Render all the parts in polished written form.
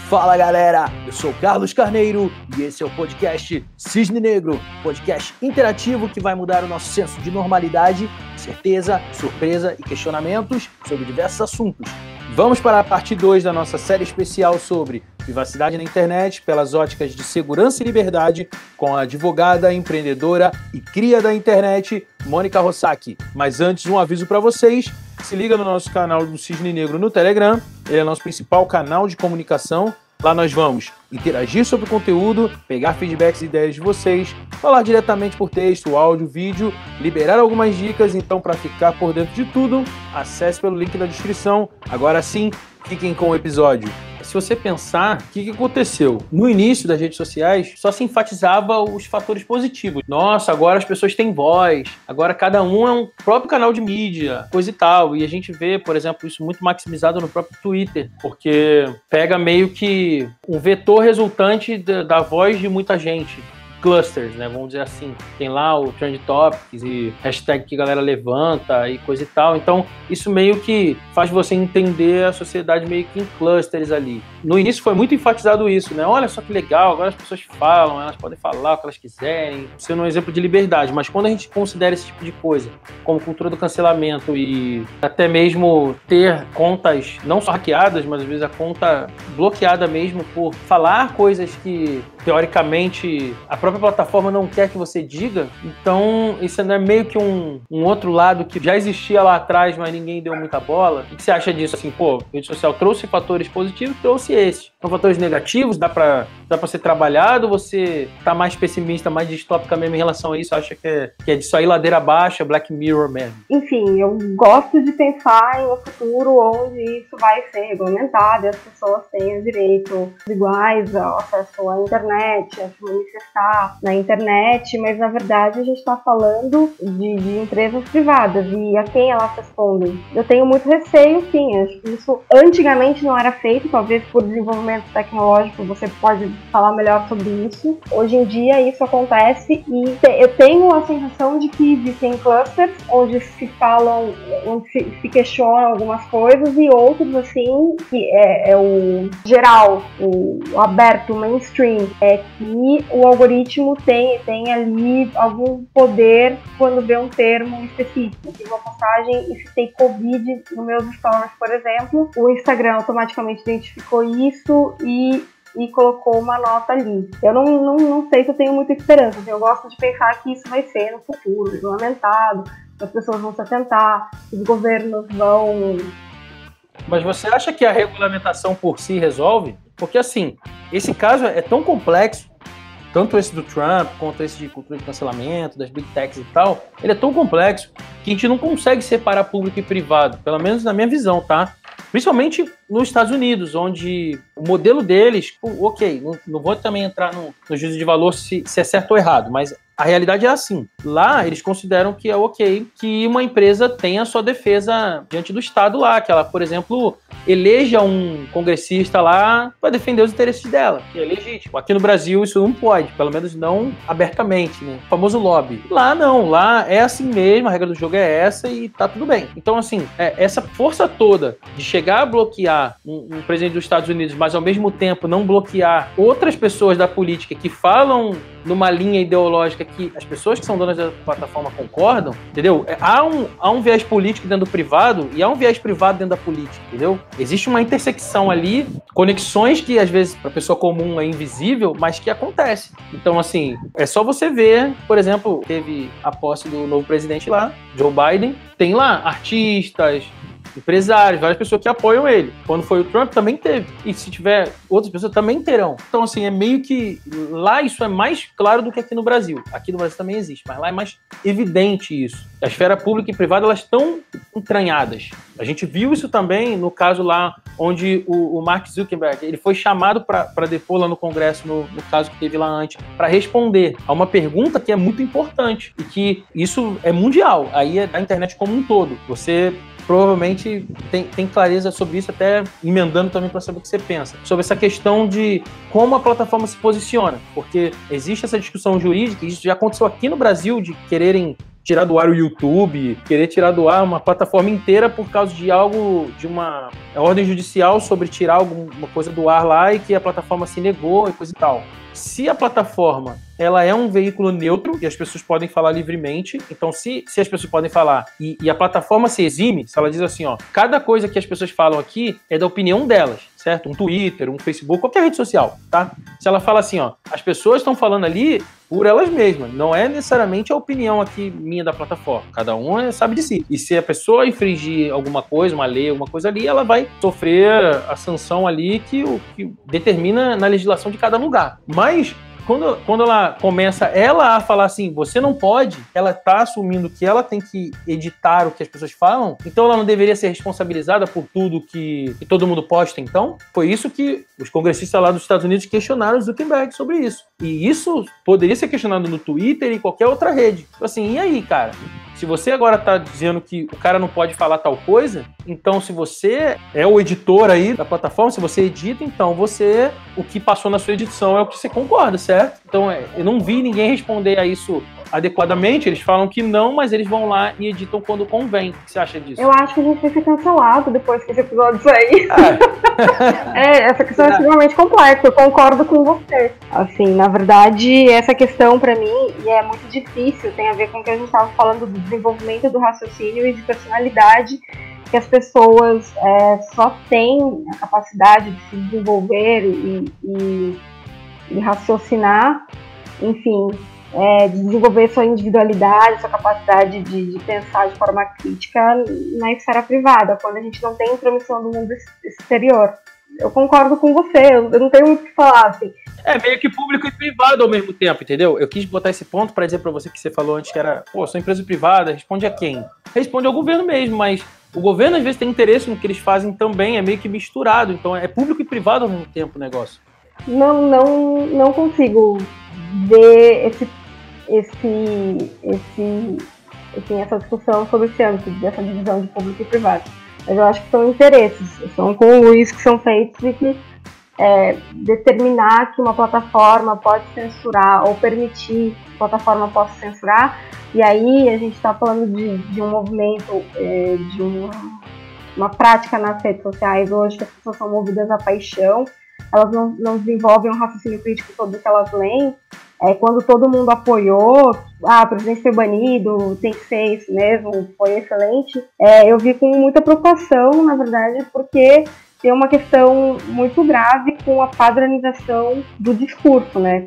Fala galera, eu sou Carlos Carneiro e esse é o podcast Cisne Negro, podcast interativo que vai mudar o nosso senso de normalidade, certeza, surpresa e questionamentos sobre diversos assuntos. Vamos para a parte 2 da nossa série especial sobre privacidade na internet pelas óticas de segurança e liberdade com a advogada, empreendedora e cria da internet, Mônica Rossack. Mas antes, um aviso para vocês. Se liga no nosso canal do Cisne Negro no Telegram, ele é nosso principal canal de comunicação. Lá nós vamos interagir sobre o conteúdo, pegar feedbacks e ideias de vocês, falar diretamente por texto, áudio, vídeo, liberar algumas dicas. Então, para ficar por dentro de tudo, acesse pelo link da descrição. Agora sim, fiquem com o episódio. Se você pensar, o que aconteceu? No início das redes sociais, só se enfatizava os fatores positivos. Nossa, agora as pessoas têm voz, agora cada um é um próprio canal de mídia, coisa e tal. E a gente vê, por exemplo, isso muito maximizado no próprio Twitter, porque pega meio que um vetor resultante da voz de muita gente. Clusters, né? Vamos dizer assim. Tem lá o Trend Topics e hashtag que a galera levanta e coisa e tal. Então, isso meio que faz você entender a sociedade meio que em clusters ali. No início foi muito enfatizado isso, né? Olha só que legal, agora as pessoas falam, elas podem falar o que elas quiserem, sendo um exemplo de liberdade. Mas quando a gente considera esse tipo de coisa, como cultura do cancelamento e até mesmo ter contas não só hackeadas, mas às vezes a conta bloqueada mesmo por falar coisas que, teoricamente, a própria plataforma não quer que você diga, então isso é meio que um outro lado que já existia lá atrás, mas ninguém deu muita bola. O que você acha disso? Assim, pô, a rede social trouxe fatores positivos, trouxe esses. São fatores negativos, dá pra ser trabalhado? Você tá mais pessimista, mais distópica mesmo em relação a isso? Acha que é disso aí ladeira abaixo, Black Mirror mesmo? Enfim, eu gosto de pensar em um futuro onde isso vai ser regulamentado e as pessoas tenham direitos iguais ao acesso à internet, a se manifestar na internet, mas na verdade a gente está falando de empresas privadas e a quem elas respondem. Eu tenho muito receio, sim, acho que isso antigamente não era feito, talvez por desenvolvimento tecnológico você pode falar melhor sobre isso. Hoje em dia isso acontece e eu tenho a sensação de que existem clusters onde se falam, onde se questionam algumas coisas e outros assim, que é o geral, o aberto, o mainstream, é que o algoritmo tem ali algum poder quando vê um termo específico. Eu fiz uma postagem e citei Covid nos meus stories, por exemplo, o Instagram automaticamente identificou isso e colocou uma nota ali. Eu não sei se eu tenho muita esperança. Eu gosto de pensar que isso vai ser no futuro, regulamentado, que as pessoas vão se atentar, que os governos vão... Mas você acha que a regulamentação por si resolve? Porque assim, esse caso é tão complexo, tanto esse do Trump, quanto esse de cultura de cancelamento, das big techs e tal, ele é tão complexo que a gente não consegue separar público e privado, pelo menos na minha visão, tá? Principalmente nos Estados Unidos, onde o modelo deles, ok, não vou também entrar no juízo de valor se é certo ou errado, mas a realidade é assim. Lá, eles consideram que é ok que uma empresa tenha sua defesa diante do Estado lá, que ela, por exemplo, eleja um congressista lá para defender os interesses dela, que é legítimo. Aqui no Brasil isso não pode, pelo menos não abertamente, né? O famoso lobby. Lá não, lá é assim mesmo, a regra do jogo é essa e tá tudo bem. Então, assim, essa força toda de chegar a bloquear um presidente dos Estados Unidos, mas ao mesmo tempo não bloquear outras pessoas da política que falam numa linha ideológica que as pessoas que são donas da plataforma concordam, entendeu? Há um viés político dentro do privado e há um viés privado dentro da política, entendeu? Existe uma intersecção ali, conexões que às vezes para a pessoa comum é invisível, mas que acontece. Então, assim, é só você ver, por exemplo, teve a posse do novo presidente lá, Joe Biden, tem lá artistas, empresários, várias pessoas que apoiam ele. Quando foi o Trump, também teve. E se tiver outras pessoas, também terão. Então, assim, é meio que... Lá isso é mais claro do que aqui no Brasil. Aqui no Brasil também existe, mas lá é mais evidente isso. A esfera pública e privada, elas estão entranhadas. A gente viu isso também no caso lá onde o Mark Zuckerberg, ele foi chamado para depor lá no Congresso, no caso que teve lá antes, para responder a uma pergunta que é muito importante e que isso é mundial. Aí é da internet como um todo. Você provavelmente tem clareza sobre isso, até emendando também para saber o que você pensa. Sobre essa questão de como a plataforma se posiciona, porque existe essa discussão jurídica, e isso já aconteceu aqui no Brasil, de quererem tirar do ar o YouTube, querer tirar do ar uma plataforma inteira por causa de algo, de uma ordem judicial sobre tirar alguma coisa do ar lá e que a plataforma se negou e coisa e tal. Se a plataforma ela é um veículo neutro e as pessoas podem falar livremente, então se as pessoas podem falar e a plataforma se exime, se ela diz assim, ó, cada coisa que as pessoas falam aqui é da opinião delas, certo? Um Twitter, um Facebook, qualquer rede social, tá? Se ela fala assim, ó, as pessoas estão falando ali por elas mesmas, não é necessariamente a opinião aqui minha da plataforma, cada um sabe de si. E se a pessoa infringir alguma coisa, uma lei, alguma coisa ali, ela vai sofrer a sanção ali que determina na legislação de cada lugar. Mas quando ela começa a falar assim, você não pode, ela tá assumindo que ela tem que editar o que as pessoas falam, então ela não deveria ser responsabilizada por tudo que todo mundo posta, então? Foi isso que os congressistas lá dos Estados Unidos questionaram o Zuckerberg sobre isso. E isso poderia ser questionado no Twitter e qualquer outra rede. Assim, e aí, cara? Se você agora tá dizendo que o cara não pode falar tal coisa, então se você é o editor aí da plataforma, se você edita, então o que passou na sua edição é o que você concorda, certo? Então eu não vi ninguém responder a isso adequadamente, eles falam que não, mas eles vão lá e editam quando convém. O que você acha disso? Eu acho que a gente vai ser cancelado depois que esse episódio sair. Essa questão é extremamente complexa, eu concordo com você. Assim, na verdade, essa questão pra mim, e é muito difícil, tem a ver com o que a gente estava falando do desenvolvimento do raciocínio e de personalidade, que as pessoas só têm a capacidade de se desenvolver e raciocinar, enfim, de desenvolver sua individualidade, sua capacidade de pensar de forma crítica na esfera privada, quando a gente não tem intromissão do mundo exterior. Eu concordo com você, eu não tenho muito o que falar, assim. É meio que público e privado ao mesmo tempo, entendeu? Eu quis botar esse ponto para dizer para você que você falou antes que era, sou empresa privada, responde a quem? Responde ao governo mesmo, mas o governo às vezes tem interesse no que eles fazem também, é meio que misturado, então é público e privado ao mesmo tempo o negócio. Não consigo ver essa discussão sobre esse âmbito, dessa divisão de público e privado. Mas eu acho que são interesses, são com o Luiz que são feitos e que determinar que uma plataforma pode censurar ou permitir que a plataforma possa censurar, e aí a gente está falando de um movimento, de uma prática nas redes sociais hoje que as pessoas são movidas à paixão, elas não desenvolvem um raciocínio crítico sobre o que elas leem. Quando todo mundo apoiou, o presidente foi banido, tem que ser isso mesmo, foi excelente, eu vi com muita preocupação, na verdade, porque tem uma questão muito grave com a padronização do discurso, né?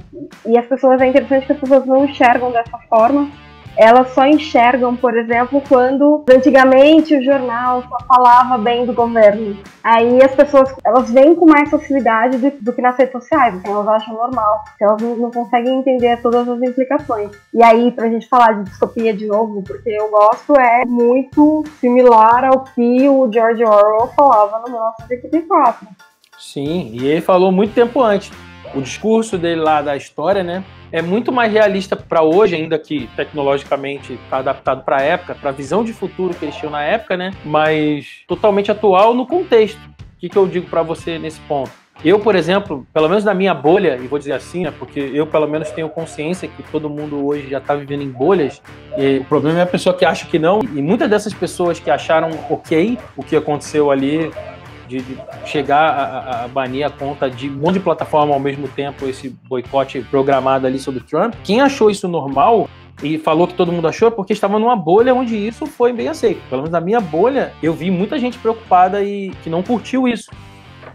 E as pessoas, é interessante que as pessoas não enxergam dessa forma. Elas só enxergam, por exemplo, quando antigamente o jornal só falava bem do governo. Aí as pessoas, elas veem com mais facilidade do que nas redes sociais, então elas acham normal. Então elas não conseguem entender todas as implicações. E aí, pra gente falar de distopia de novo, porque eu gosto, é muito similar ao que o George Orwell falava no 1984. Sim, e ele falou muito tempo antes. O discurso dele lá da história, né, é muito mais realista para hoje, ainda que tecnologicamente está adaptado para a época, para a visão de futuro que eles tinham na época, né, mas totalmente atual no contexto. O que eu digo para você nesse ponto? Eu, por exemplo, pelo menos na minha bolha, e vou dizer assim, né, porque eu pelo menos tenho consciência que todo mundo hoje já está vivendo em bolhas, e o problema é a pessoa que acha que não, e muitas dessas pessoas que acharam ok o que aconteceu ali, de chegar a banir a conta de um monte de plataforma ao mesmo tempo, esse boicote programado ali sobre Trump. Quem achou isso normal e falou que todo mundo achou é porque estava numa bolha onde isso foi bem aceito. Pelo menos na minha bolha, eu vi muita gente preocupada e que não curtiu isso.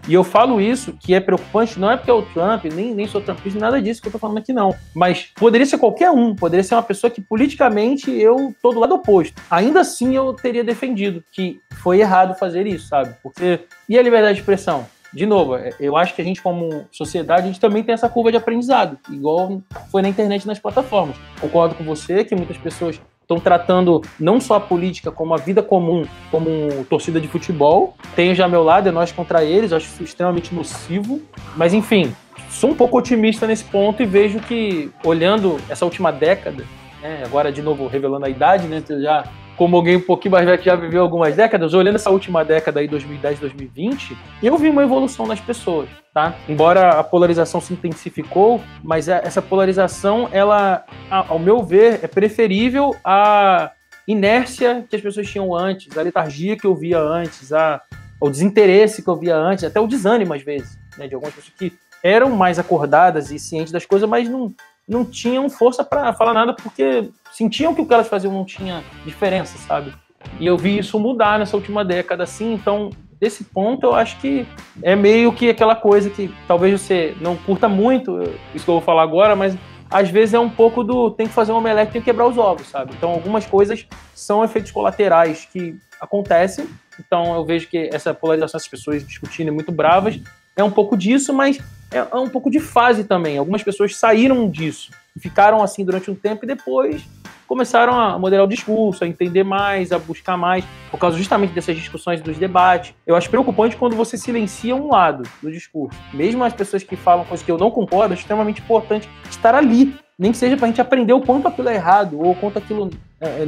E eu falo isso, que é preocupante, não é porque é o Trump, nem sou trumpista, nada disso que eu tô falando aqui não. Mas poderia ser qualquer um, poderia ser uma pessoa que politicamente eu tô do lado oposto. Ainda assim eu teria defendido que foi errado fazer isso, sabe? Porque, e a liberdade de expressão? De novo, eu acho que a gente como sociedade, a gente também tem essa curva de aprendizado, igual foi na internet e nas plataformas. Concordo com você que muitas pessoas estão tratando não só a política como a vida comum, como torcida de futebol. Tenho já ao meu lado, é nós contra eles, eu acho isso extremamente nocivo. Mas enfim, sou um pouco otimista nesse ponto e vejo que, olhando essa última década, né, agora de novo revelando a idade, né, já como alguém um pouquinho mais velho que já viveu algumas décadas, olhando essa última década aí, 2010, 2020, eu vi uma evolução nas pessoas, tá? Embora a polarização se intensificou, mas essa polarização, ela, ao meu ver, é preferível à inércia que as pessoas tinham antes, a letargia que eu via antes, o desinteresse que eu via antes, até o desânimo às vezes, né, de algumas pessoas que eram mais acordadas e cientes das coisas, mas não tinham força para falar nada porque sentiam que o que elas faziam não tinha diferença, sabe? E eu vi isso mudar nessa última década, assim, então, desse ponto, eu acho que é meio que aquela coisa que talvez você não curta muito, isso que eu vou falar agora, mas às vezes é um pouco tem que fazer um omelete, tem que quebrar os ovos, sabe? Então, algumas coisas são efeitos colaterais que acontecem, então eu vejo que essa polarização, essas pessoas discutindo muito bravas, é um pouco disso, mas é um pouco de fase também. Algumas pessoas saíram disso, ficaram assim durante um tempo e depois começaram a modelar o discurso, a entender mais, a buscar mais, por causa justamente dessas discussões, dos debates. Eu acho preocupante quando você silencia um lado do discurso. Mesmo as pessoas que falam coisas que eu não concordo, é extremamente importante estar ali, nem que seja para a gente aprender o quanto aquilo é errado, ou o quanto aquilo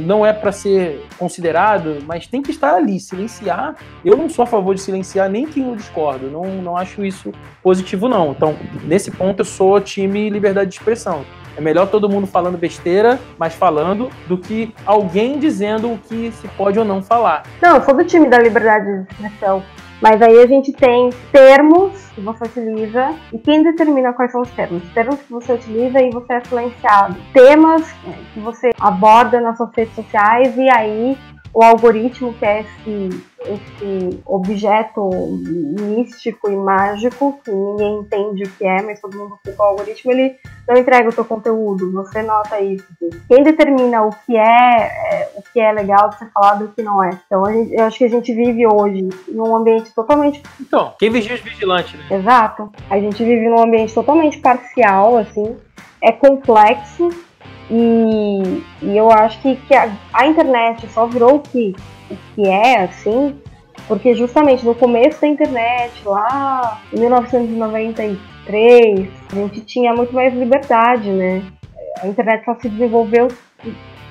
não é para ser considerado, mas tem que estar ali, silenciar. Eu não sou a favor de silenciar nem quem eu discordo, não acho isso positivo não. Então, nesse ponto eu sou time liberdade de expressão. É melhor todo mundo falando besteira, mas falando, do que alguém dizendo o que se pode ou não falar. Não, eu sou do time da liberdade de expressão. Mas aí a gente tem termos que você utiliza e quem determina quais são os termos? Os termos que você utiliza e você é silenciado. Temas que você aborda nas suas redes sociais e aí o algoritmo, que é esse objeto místico e mágico, que ninguém entende o que é, mas todo mundo fica o algoritmo, ele não entrega o seu conteúdo, você nota isso. Quem determina o que é legal de ser falado e o que não é? Então eu acho que a gente vive hoje num ambiente totalmente... Então, quem vigia os vigilantes, né? Exato. A gente vive num ambiente totalmente parcial, assim, é complexo, e eu acho que a internet só virou o que é, assim, porque justamente no começo da internet, lá em 1993, a gente tinha muito mais liberdade, né? A internet só se desenvolveu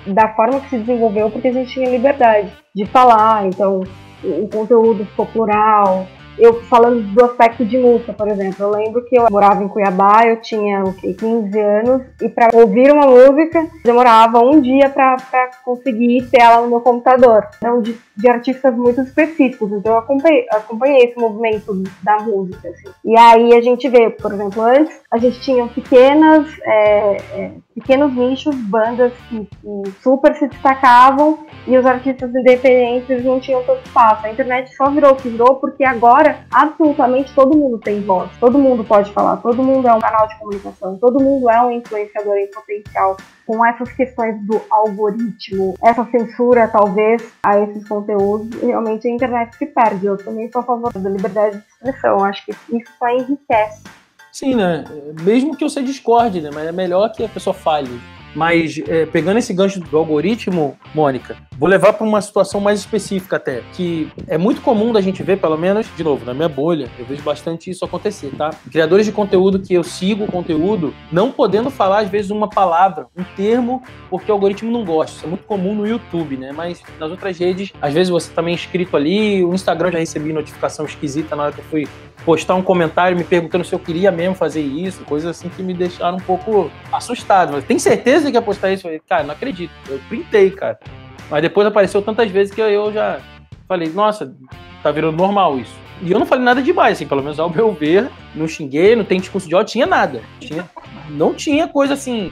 da forma que se desenvolveu porque a gente tinha liberdade de falar, então o conteúdo ficou plural. Eu falando do aspecto de música, por exemplo, eu lembro que eu morava em Cuiabá, eu tinha 15 anos, e para ouvir uma música demorava um dia para conseguir ter ela no meu computador. Então, de artistas muito específicos, então eu acompanhei esse movimento da música. Assim. E aí a gente vê, por exemplo, antes a gente tinha pequenos nichos, bandas que super se destacavam e os artistas independentes não tinham tanto espaço. A internet só virou o que virou porque agora absolutamente todo mundo tem voz, todo mundo pode falar, todo mundo é um canal de comunicação, todo mundo é um influenciador em potencial. Com essas questões do algoritmo, essa censura talvez a esses conteúdos, realmente a internet se perde. Eu também sou a favor da liberdade de expressão, acho que isso só enriquece. Sim, né? Mesmo que você discorde, né? Mas é melhor que a pessoa fale. Mas, pegando esse gancho do algoritmo, Mônica, vou levar para uma situação mais específica até, que é muito comum da gente ver, pelo menos, de novo, na minha bolha, eu vejo bastante isso acontecer, tá? Criadores de conteúdo que eu sigo o conteúdo, não podendo falar, às vezes, uma palavra, um termo, porque o algoritmo não gosta. Isso é muito comum no YouTube, né? Mas nas outras redes, às vezes você também é inscrito ali, o Instagram já recebi notificação esquisita na hora que eu fui postar um comentário me perguntando se eu queria mesmo fazer isso, coisas assim que me deixaram um pouco assustado. Mas tem certeza que ia postar isso? Eu falei, cara, não acredito. Eu printei, cara. Mas depois apareceu tantas vezes que eu já falei, nossa, tá virando normal isso. E eu não falei nada demais, assim, pelo menos ao meu ver, não xinguei, não tem discurso de ódio, tinha nada. Não tinha coisa assim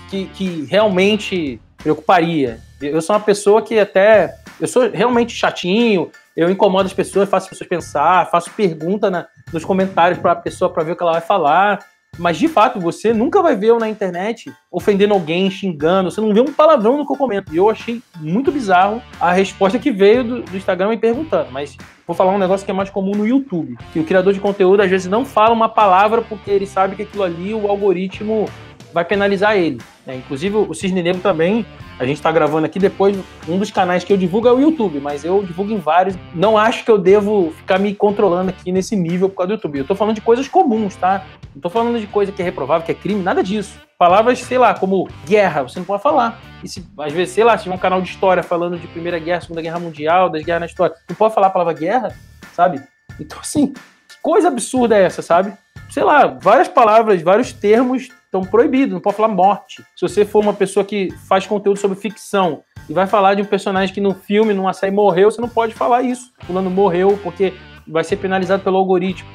que realmente preocuparia. Eu sou uma pessoa que até... Eu sou realmente chatinho, eu incomodo as pessoas, faço as pessoas pensar, faço pergunta nos comentários para a pessoa para ver o que ela vai falar. Mas, de fato, você nunca vai ver eu na internet ofendendo alguém, xingando. Você não vê um palavrão no que eu comento. E eu achei muito bizarro a resposta que veio do Instagram me perguntando. Mas vou falar um negócio que é mais comum no YouTube. Que o criador de conteúdo, às vezes, não fala uma palavra porque ele sabe que aquilo ali, o algoritmo vai penalizar ele. Inclusive, o Cisne Negro também, a gente está gravando aqui depois, um dos canais que eu divulgo é o YouTube, mas eu divulgo em vários. Não acho que eu devo ficar me controlando aqui nesse nível por causa do YouTube. Eu tô falando de coisas comuns, tá? Não tô falando de coisa que é reprovável, que é crime, nada disso. Palavras, sei lá, como guerra, você não pode falar. E se, às vezes, sei lá, se tiver um canal de história falando de Primeira Guerra, Segunda Guerra Mundial, das guerras na história, não pode falar a palavra guerra, sabe? Então, assim, que coisa absurda é essa, sabe? Sei lá, várias palavras, vários termos estão proibidos, não pode falar morte. Se você for uma pessoa que faz conteúdo sobre ficção e vai falar de um personagem que no filme, numa série, morreu, você não pode falar isso. Fulano morreu porque vai ser penalizado pelo algoritmo.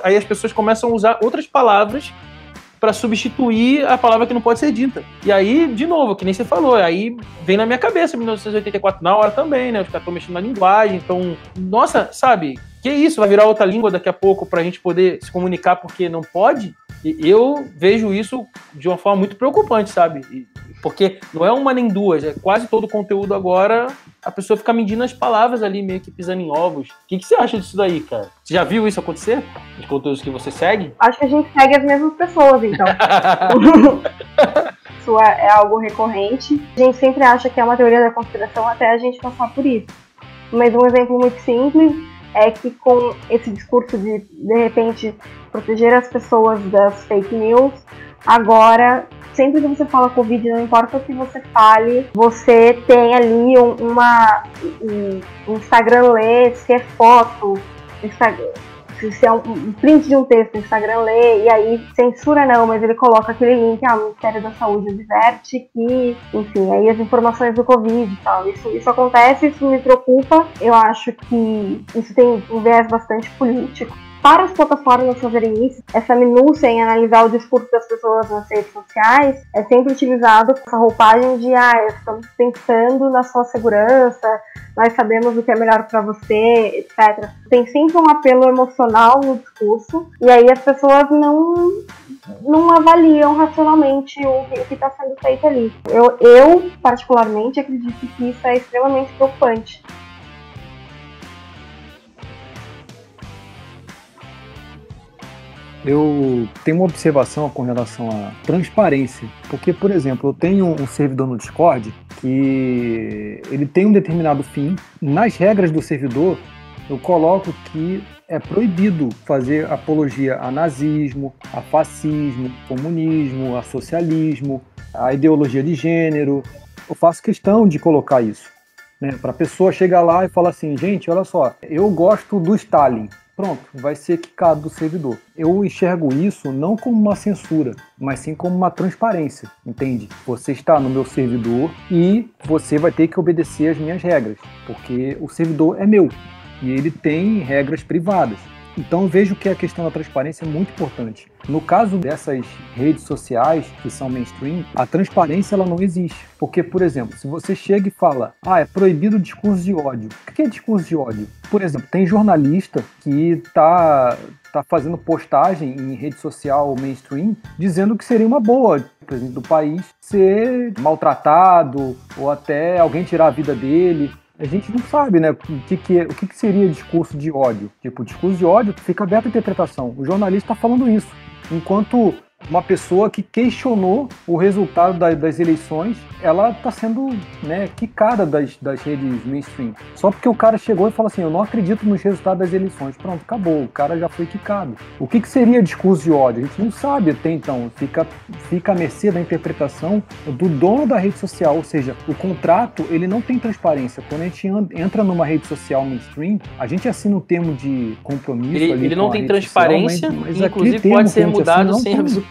Aí as pessoas começam a usar outras palavras para substituir a palavra que não pode ser dita. E aí, de novo, que nem você falou, aí vem na minha cabeça 1984 na hora também, né? Os caras estão mexendo na linguagem, então, nossa, sabe, que isso? Vai virar outra língua daqui a pouco pra gente poder se comunicar porque não pode? E eu vejo isso de uma forma muito preocupante, sabe? Porque não é uma nem duas, é quase todo o conteúdo agora, a pessoa fica medindo as palavras ali, meio que pisando em ovos. O que você acha disso daí, cara? Você já viu isso acontecer? Os conteúdos que você segue? Acho que a gente segue as mesmas pessoas, então. Isso é algo recorrente. A gente sempre acha que é uma teoria da conspiração até a gente passar por isso. Mas um exemplo muito simples é que com esse discurso de repente, proteger as pessoas das fake news, agora, sempre que você fala Covid, não importa o que você fale, você tem ali um Instagram lê, se é foto, se é um print de um texto, o Instagram lê, e aí censura não, mas ele coloca aquele link, o Ministério da Saúde adverte que, enfim, aí as informações do Covid e tal. Isso acontece, isso me preocupa. Eu acho que isso tem um viés bastante político. Para as plataformas fazerem isso, essa minúcia em analisar o discurso das pessoas nas redes sociais é sempre utilizado com essa roupagem de estamos pensando na sua segurança, nós sabemos o que é melhor para você, etc. Tem sempre um apelo emocional no discurso, e aí as pessoas não avaliam racionalmente o que está sendo feito ali. Eu, particularmente, acredito que isso é extremamente preocupante. Eu tenho uma observação com relação à transparência, porque, por exemplo, eu tenho um servidor no Discord que ele tem um determinado fim. Nas regras do servidor, eu coloco que é proibido fazer apologia a nazismo, a fascismo, comunismo, a socialismo, a ideologia de gênero. Eu faço questão de colocar isso, né, para a pessoa chegar lá e falar assim, gente, olha só, eu gosto do Stalin. Pronto, vai ser quicado do servidor. Eu enxergo isso não como uma censura, mas sim como uma transparência, entende? Você está no meu servidor e você vai ter que obedecer às minhas regras, porque o servidor é meu e ele tem regras privadas. Então eu vejo que a questão da transparência é muito importante. No caso dessas redes sociais que são mainstream, a transparência ela não existe. Porque, por exemplo, se você chega e fala, é proibido o discurso de ódio. O que é discurso de ódio? Por exemplo, tem jornalista que tá fazendo postagem em rede social mainstream dizendo que seria uma boa o presidente do país ser maltratado ou até alguém tirar a vida dele. A gente não sabe, né, o que seria discurso de ódio. Tipo, discurso de ódio fica aberto à interpretação. O jornalista está falando isso. Enquanto uma pessoa que questionou o resultado das eleições, ela está sendo, né, quicada das redes mainstream. Só porque o cara chegou e falou assim, eu não acredito nos resultados das eleições. Pronto, acabou, o cara já foi quicado. O que seria discurso de ódio? A gente não sabe até então. Fica à mercê da interpretação do dono da rede social. Ou seja, o contrato, ele não tem transparência. Quando a gente entra numa rede social mainstream, a gente assina um termo de compromisso. Ele não tem transparência, social, mas inclusive pode ser mudado sem aviso prévio.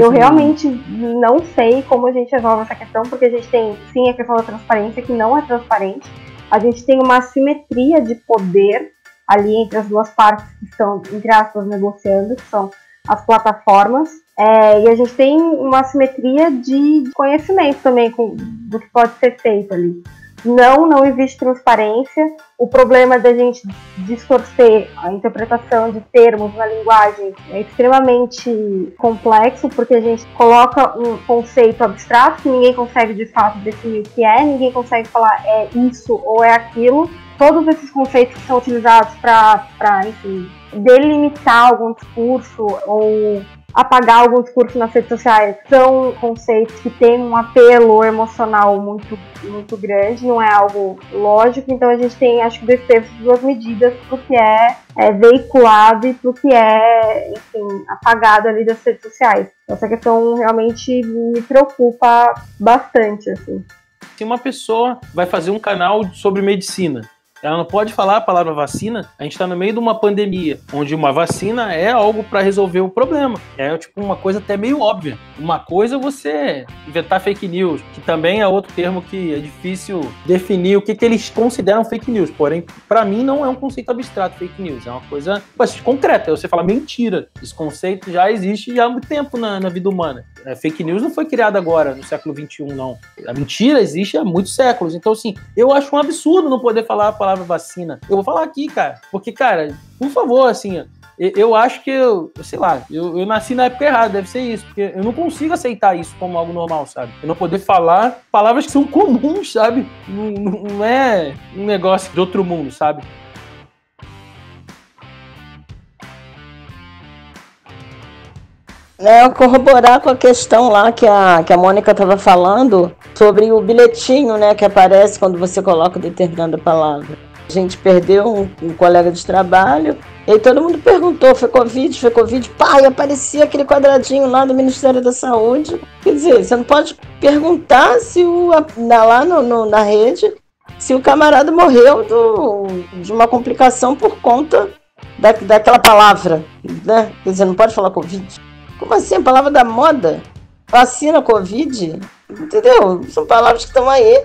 Eu realmente não sei como a gente resolve essa questão, porque a gente tem, sim, a questão da transparência, que não é transparente. A gente tem uma assimetria de poder ali entre as duas partes que estão, entre aspas, negociando, que são as plataformas. E a gente tem uma assimetria de conhecimento também do que pode ser feito ali. Não existe transparência. O problema da gente distorcer a interpretação de termos na linguagem é extremamente complexo, porque a gente coloca um conceito abstrato que ninguém consegue de fato definir o que é, ninguém consegue falar é isso ou é aquilo. Todos esses conceitos que são utilizados para enfim, delimitar algum discurso ou apagar alguns discursos nas redes sociais. São conceitos que têm um apelo emocional muito, muito grande, não é algo lógico, então a gente tem, acho que, dois pesos, duas medidas pro que é veiculado e pro que é, enfim, apagado ali das redes sociais. Essa questão realmente me preocupa bastante, assim. Se uma pessoa vai fazer um canal sobre medicina, ela não pode falar a palavra vacina. A gente está no meio de uma pandemia, onde uma vacina é algo para resolver o problema. É tipo uma coisa até meio óbvia. Uma coisa é você inventar fake news, que também é outro termo que é difícil definir o que eles consideram fake news. Porém, para mim não é um conceito abstrato fake news. É uma coisa concreta. Você fala mentira. Esse conceito já existe há muito tempo na vida humana. Fake news não foi criada agora, no século XXI, não. A mentira existe há muitos séculos. Então, assim, eu acho um absurdo não poder falar a palavra vacina. Eu vou falar aqui, cara. Porque, cara, por favor, assim, eu acho que eu nasci na época errada, deve ser isso. Porque eu não consigo aceitar isso como algo normal, sabe? Eu não poder falar palavras que são comuns, sabe? Não é um negócio de outro mundo, sabe? Corroborar com a questão lá que a Mônica estava falando sobre o bilhetinho, né, que aparece quando você coloca determinada palavra. A gente perdeu um colega de trabalho e aí todo mundo perguntou, foi Covid, pá, e aparecia aquele quadradinho lá do Ministério da Saúde. Quer dizer, você não pode perguntar se lá na rede se o camarada morreu de uma complicação por conta daquela palavra, né? Quer dizer, não pode falar Covid. Como assim? A palavra da moda? Vacina, Covid? Entendeu? São palavras que estão aí.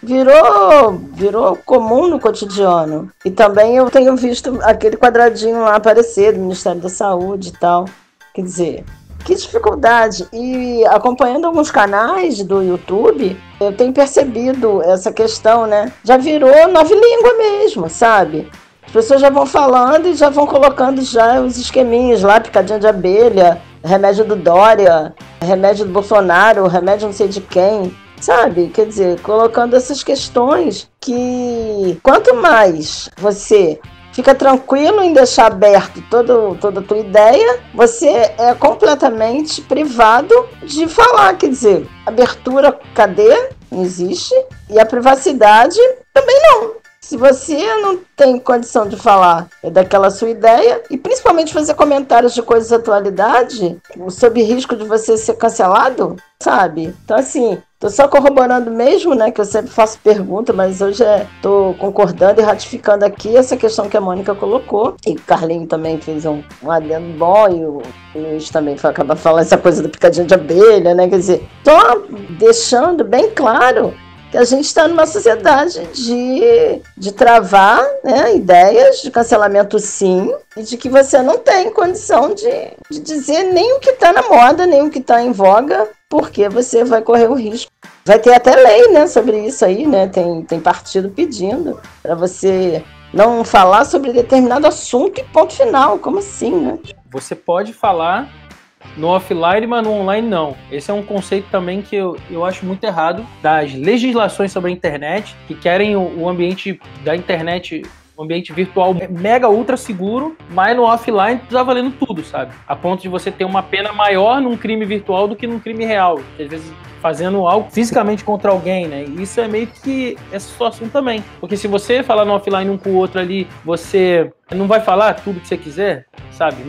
Virou comum no cotidiano. E também eu tenho visto aquele quadradinho lá aparecer do Ministério da Saúde e tal. Quer dizer, que dificuldade. E acompanhando alguns canais do YouTube, eu tenho percebido essa questão, né? Já virou nova língua mesmo, sabe? As pessoas já vão falando e já vão colocando já os esqueminhas lá, picadinha de abelha, remédio do Dória, remédio do Bolsonaro, remédio não sei de quem, sabe? Quer dizer, colocando essas questões que quanto mais você fica tranquilo em deixar aberto toda a tua ideia, você é completamente privado de falar. Quer dizer, abertura, cadê? Não existe. E a privacidade também não. Se você não tem condição de falar daquela sua ideia, e principalmente fazer comentários de coisas de atualidade, sob risco de você ser cancelado, sabe? Então, assim, tô só corroborando mesmo, né, que eu sempre faço pergunta, mas hoje tô concordando e ratificando aqui essa questão que a Mônica colocou, e o Carlinho também fez um adendo bom, e o Luiz também acaba falando essa coisa da picadinha de abelha, né, quer dizer, tô deixando bem claro que a gente está numa sociedade de travar, né, ideias de cancelamento, sim, e de que você não tem condição de dizer nem o que está na moda, nem o que está em voga, porque você vai correr o risco. Vai ter até lei, né, sobre isso aí, né? Tem partido pedindo para você não falar sobre determinado assunto e ponto final. Como assim, né? Você pode falar no offline, mas no online não. Esse é um conceito também que eu acho muito errado das legislações sobre a internet, que querem o ambiente da internet, o ambiente virtual mega ultra seguro, mas no offline tá valendo tudo, sabe? A ponto de você ter uma pena maior num crime virtual do que num crime real. Às vezes fazendo algo fisicamente contra alguém, né? E isso é meio que essa situação também. Porque se você falar no offline um com o outro ali, você não vai falar tudo que você quiser, sabe?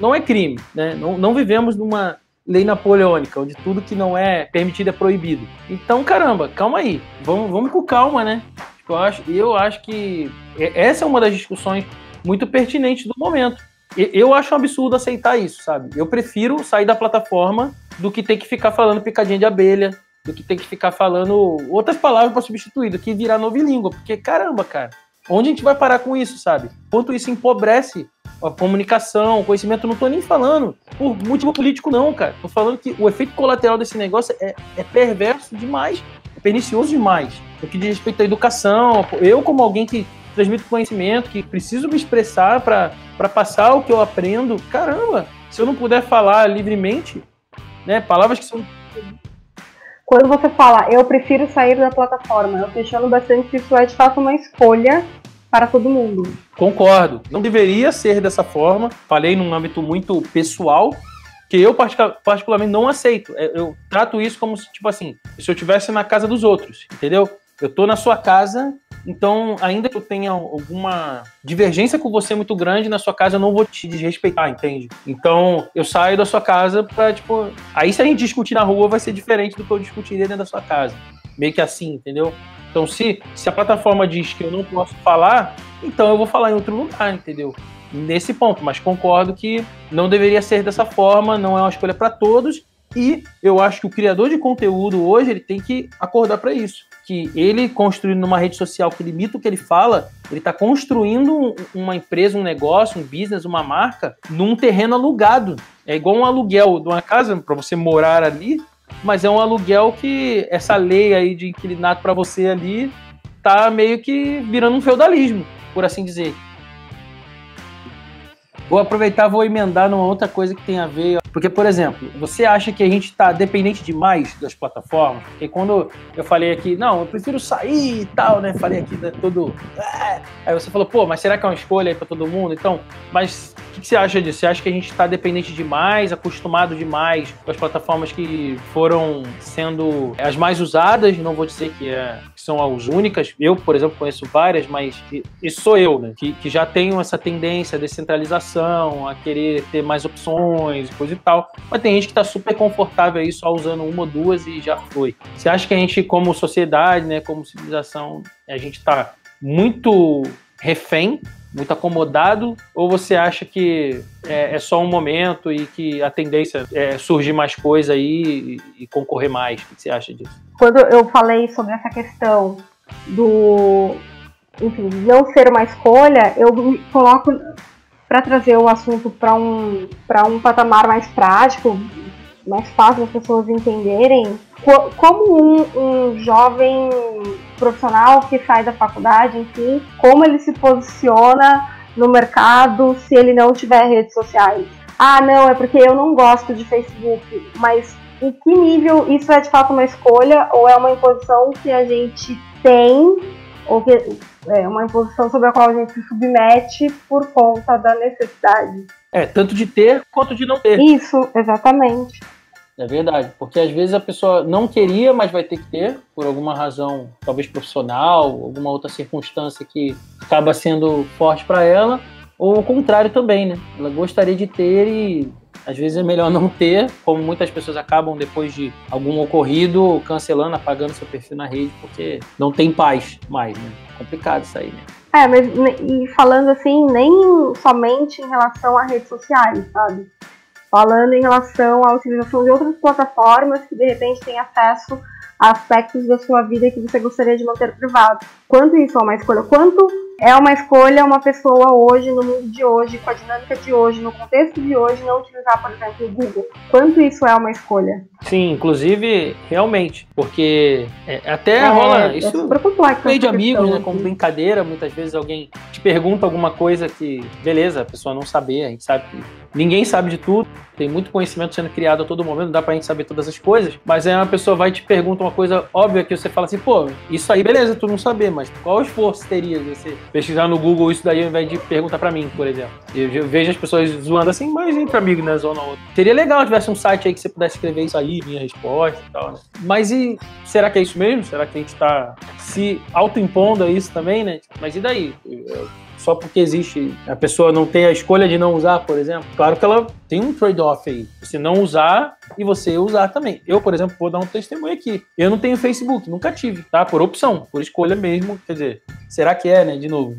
Não é crime, né? Não vivemos numa lei napoleônica, onde tudo que não é permitido é proibido. Então, caramba, calma aí. Vamos com calma, né? Eu acho que essa é uma das discussões muito pertinentes do momento. Eu acho um absurdo aceitar isso, sabe? Eu prefiro sair da plataforma do que ter que ficar falando picadinha de abelha, do que ter que ficar falando outras palavras para substituir, do que virar novilíngua. Porque, caramba, cara, onde a gente vai parar com isso, sabe? Quanto isso empobrece a comunicação, o conhecimento, não tô nem falando por motivo político não, cara. Tô falando que o efeito colateral desse negócio é perverso demais, é pernicioso demais. No que diz respeito à educação, eu como alguém que transmito conhecimento, que preciso me expressar para passar o que eu aprendo, caramba, se eu não puder falar livremente, né, palavras que são... Quando você fala, eu prefiro sair da plataforma, eu questiono bastante se isso é de fato uma escolha para todo mundo. Concordo. Não deveria ser dessa forma. Falei num âmbito muito pessoal, que eu particularmente não aceito. Eu trato isso como se, tipo assim, se eu estivesse na casa dos outros, entendeu? Eu tô na sua casa, então, ainda que eu tenha alguma divergência com você muito grande na sua casa, eu não vou te desrespeitar, entende? Então, eu saio da sua casa pra, tipo... Aí, se a gente discutir na rua, vai ser diferente do que eu discutiria dentro da sua casa. Meio que assim, entendeu? Então, se a plataforma diz que eu não posso falar, então eu vou falar em outro lugar, entendeu? Nesse ponto, mas concordo que não deveria ser dessa forma, não é uma escolha para todos, e eu acho que o criador de conteúdo hoje, ele tem que acordar para isso. Que ele construindo numa rede social que limita o que ele fala, ele está construindo uma empresa, um negócio, um business, uma marca, num terreno alugado. É igual um aluguel de uma casa para você morar ali, mas é um aluguel que essa lei aí de inquilinato para você ali tá meio que virando um feudalismo, por assim dizer. Vou aproveitar, vou emendar numa outra coisa que tem a ver. Porque, por exemplo, você acha que a gente está dependente demais das plataformas? Porque quando eu falei aqui, não, eu prefiro sair e tal, né? Falei aqui tudo. Aí você falou, pô, mas será que é uma escolha aí para todo mundo? Então, mas o que você acha disso? Você acha que a gente está dependente demais, acostumado demais com as plataformas que foram sendo as mais usadas? Não vou dizer que são as únicas. Eu, por exemplo, conheço várias, mas isso sou eu, né? Que já tenho essa tendência à descentralização, a querer ter mais opções e coisa e tal. Mas tem gente que está super confortável aí só usando uma ou duas e já foi. Você acha que a gente, como sociedade, né, como civilização, a gente está muito refém, muito acomodado, ou você acha que é só um momento e que a tendência é surgir mais coisa aí e concorrer mais? O que você acha disso? Quando eu falei sobre essa questão do, enfim, não ser uma escolha, eu me coloco para trazer o assunto para um patamar mais prático, mais fácil das pessoas entenderem, como um jovem profissional que sai da faculdade, enfim, como ele se posiciona no mercado se ele não tiver redes sociais. Ah, não, é porque eu não gosto de Facebook, mas em que nível isso é de fato uma escolha ou é uma imposição que a gente tem, ou que é uma imposição sobre a qual a gente se submete por conta da necessidade? Tanto de ter quanto de não ter. Isso, exatamente. É verdade, porque às vezes a pessoa não queria, mas vai ter que ter, por alguma razão, talvez profissional, alguma outra circunstância que acaba sendo forte para ela, ou o contrário também, né? Ela gostaria de ter e às vezes é melhor não ter, como muitas pessoas acabam depois de algum ocorrido cancelando, apagando seu perfil na rede, porque não tem paz mais, né? Complicado isso aí, né? Mas e falando assim, nem somente em relação a redes sociais, sabe? Falando em relação à utilização de outras plataformas que de repente têm acesso a aspectos da sua vida que você gostaria de manter privado. Quanto isso é uma escolha? Quanto é uma escolha uma pessoa hoje, no mundo de hoje, com a dinâmica de hoje, no contexto de hoje, não utilizar, por exemplo, o Google? Quanto isso é uma escolha? Sim, inclusive, realmente, porque até rola isso super complexo, meio de amigos, né, como brincadeira, muitas vezes alguém te pergunta alguma coisa que, beleza, a pessoa não saber, a gente sabe que ninguém sabe de tudo, tem muito conhecimento sendo criado a todo momento, não dá pra gente saber todas as coisas, mas aí uma pessoa vai e te pergunta uma coisa óbvia que você fala assim, pô, isso aí, beleza, tu não saber, mas qual esforço teria de você pesquisar no Google isso daí ao invés de perguntar pra mim, por exemplo? Eu vejo as pessoas zoando assim, mas entre amigos, né, zona ou outra. Seria legal se tivesse um site aí que você pudesse escrever isso aí, minha resposta e tal, né? Mas e será que é isso mesmo? Será que a gente tá se autoimpondo a isso também, né? Mas e daí? Só porque existe, a pessoa não tem a escolha de não usar, por exemplo. Claro que ela tem um trade-off aí. Você não usar e você usar também. Eu, por exemplo, vou dar um testemunho aqui. Eu não tenho Facebook, nunca tive, tá? Por opção, por escolha mesmo. Quer dizer, será que é, né? De novo.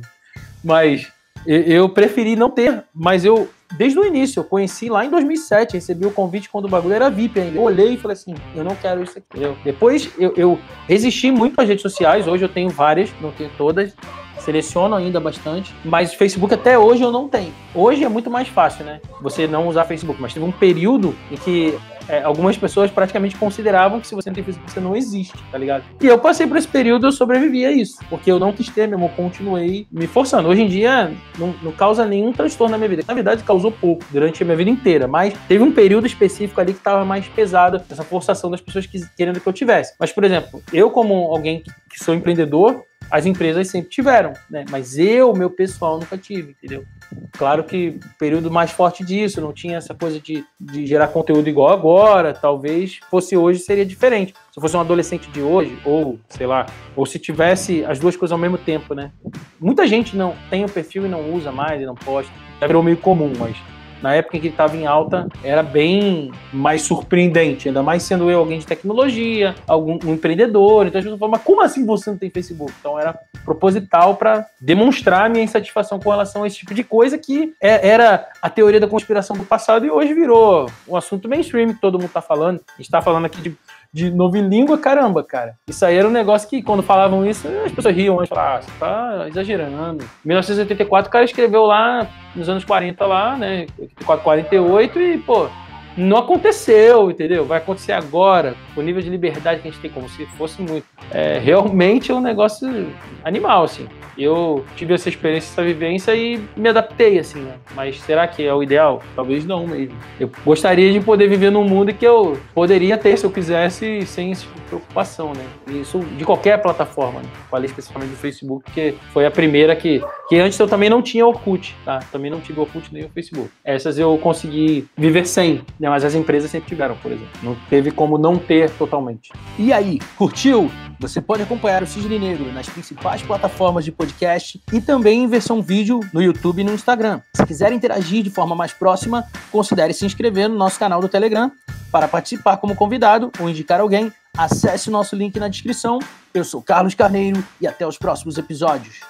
Mas eu preferi não ter. Mas eu, desde o início, eu conheci lá em 2007, recebi o convite quando o bagulho era VIP ainda. Eu olhei e falei assim, eu não quero isso aqui. Entendeu? Depois eu resisti muito às redes sociais. Hoje eu tenho várias, não tenho todas. Seleciono ainda bastante, mas Facebook até hoje eu não tenho. Hoje é muito mais fácil, né? Você não usar Facebook, mas teve um período em que algumas pessoas praticamente consideravam que se você não tem Facebook, você não existe, tá ligado? E eu passei por esse período, eu sobrevivi a isso, porque eu não quis ter mesmo, eu continuei me forçando. Hoje em dia, não causa nenhum transtorno na minha vida. Na verdade, causou pouco durante a minha vida inteira, mas teve um período específico ali que estava mais pesado, essa forçação das pessoas querendo que eu tivesse. Mas, por exemplo, eu como alguém que sou empreendedor, as empresas sempre tiveram, né? Mas meu pessoal nunca tive, entendeu? Claro que período mais forte disso, não tinha essa coisa de gerar conteúdo igual agora, talvez fosse hoje, seria diferente. Se fosse um adolescente de hoje, ou sei lá, ou se tivesse as duas coisas ao mesmo tempo, né? Muita gente não tem o perfil e não usa mais, e não posta, já virou meio comum, mas na época em que ele estava em alta, era bem mais surpreendente, ainda mais sendo eu alguém de tecnologia, um empreendedor. Então as pessoas falam, mas como assim você não tem Facebook? Então era proposital para demonstrar a minha insatisfação com relação a esse tipo de coisa que era a teoria da conspiração do passado e hoje virou um assunto mainstream que todo mundo está falando. A gente está falando aqui de novilíngua, caramba, cara. Isso aí era um negócio que, quando falavam isso, as pessoas riam, mas falavam, você tá exagerando. Em 1984, o cara escreveu lá, nos anos 40 lá, né, 84, 48, e, pô, não aconteceu, entendeu? Vai acontecer agora, com o nível de liberdade que a gente tem, como se fosse muito. Realmente é um negócio animal, assim. Eu tive essa experiência, essa vivência e me adaptei, assim, né? Mas será que é o ideal? Talvez não mesmo. Eu gostaria de poder viver num mundo que eu poderia ter, se eu quisesse, sem essa preocupação, né? Isso de qualquer plataforma, né? Falei especificamente do Facebook, porque foi a primeira que antes eu também não tinha Orkut, tá? Também não tive Orkut nem o Facebook. Essas eu consegui viver sem, né? Mas as empresas sempre tiveram, por exemplo. Não teve como não ter totalmente. E aí, curtiu? Você pode acompanhar o Cisne Negro nas principais plataformas de podcast e também em versão vídeo no YouTube e no Instagram. Se quiser interagir de forma mais próxima, considere se inscrever no nosso canal do Telegram. Para participar como convidado ou indicar alguém, acesse o nosso link na descrição. Eu sou Carlos Carneiro e até os próximos episódios.